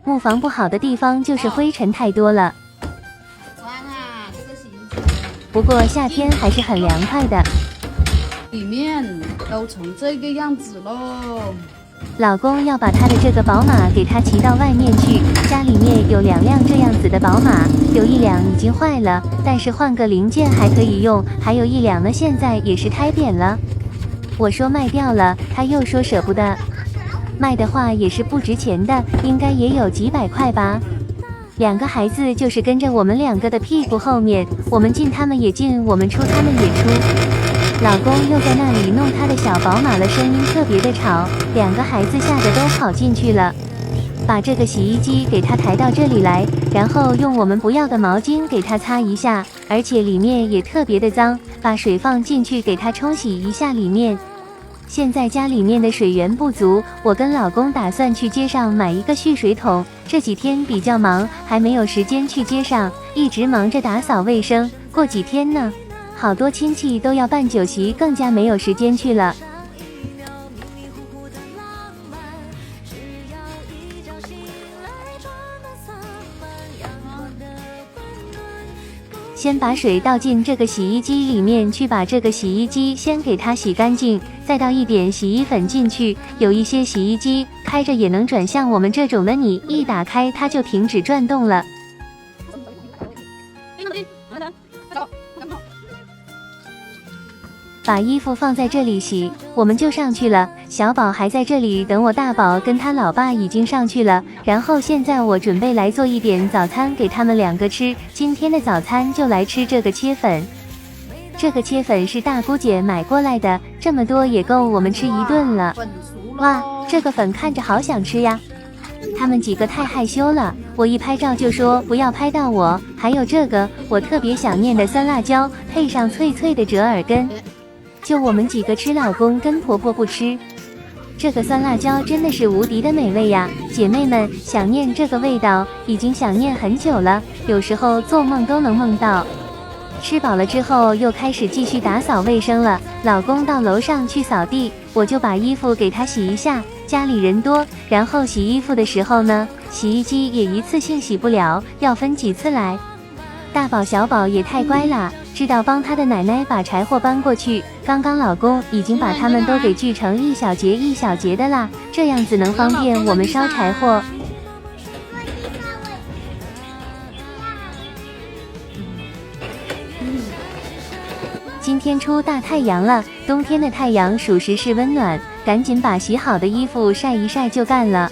木房不好的地方就是灰尘太多了。不过夏天还是很凉快的。里面都成这个样子喽。老公要把他的这个宝马给他骑到外面去，家里面有2辆这样子的宝马，有1辆已经坏了，但是换个零件还可以用，还有1辆呢，现在也是胎扁了。我说卖掉了，他又说舍不得。卖的话也是不值钱的，应该也有几百块吧。2个孩子就是跟着我们2个的屁股后面，我们进他们也进，我们出他们也出。老公又在那里弄他的小宝马了，声音特别的吵，2个孩子吓得都跑进去了。把这个洗衣机给他抬到这里来，然后用我们不要的毛巾给他擦一下，而且里面也特别的脏，把水放进去给他冲洗一下里面。现在家里面的水源不足，我跟老公打算去街上买一个蓄水桶，这几天比较忙，还没有时间去街上，一直忙着打扫卫生，过几天呢，好多亲戚都要办酒席，更加没有时间去了。先把水倒进这个洗衣机里面去，把这个洗衣机先给它洗干净，再倒一点洗衣粉进去。有一些洗衣机开着也能转，像我们这种的，你一打开它就停止转动了。把衣服放在这里洗，我们就上去了。小宝还在这里等我，大宝跟他老爸已经上去了。然后现在我准备来做一点早餐给他们2个吃。今天的早餐就来吃这个切粉。这个切粉是大姑姐买过来的，这么多也够我们吃一顿了。哇，这个粉看着好想吃呀！他们几个太害羞了，我一拍照就说不要拍到我。还有这个我特别想念的酸辣椒，配上脆脆的折耳根。就我们几个吃，老公跟婆婆不吃。这个酸辣椒真的是无敌的美味呀！姐妹们，想念这个味道，已经想念很久了，有时候做梦都能梦到。吃饱了之后，又开始继续打扫卫生了。老公到楼上去扫地，我就把衣服给他洗一下。家里人多，然后洗衣服的时候呢，洗衣机也一次性洗不了，要分几次来。大宝小宝也太乖了，知道帮他的奶奶把柴火搬过去。刚刚老公已经把他们都给锯成一小节一小节的啦，这样子能方便我们烧柴火。今天出大太阳了，冬天的太阳属实是温暖，赶紧把洗好的衣服晒一晒就干了。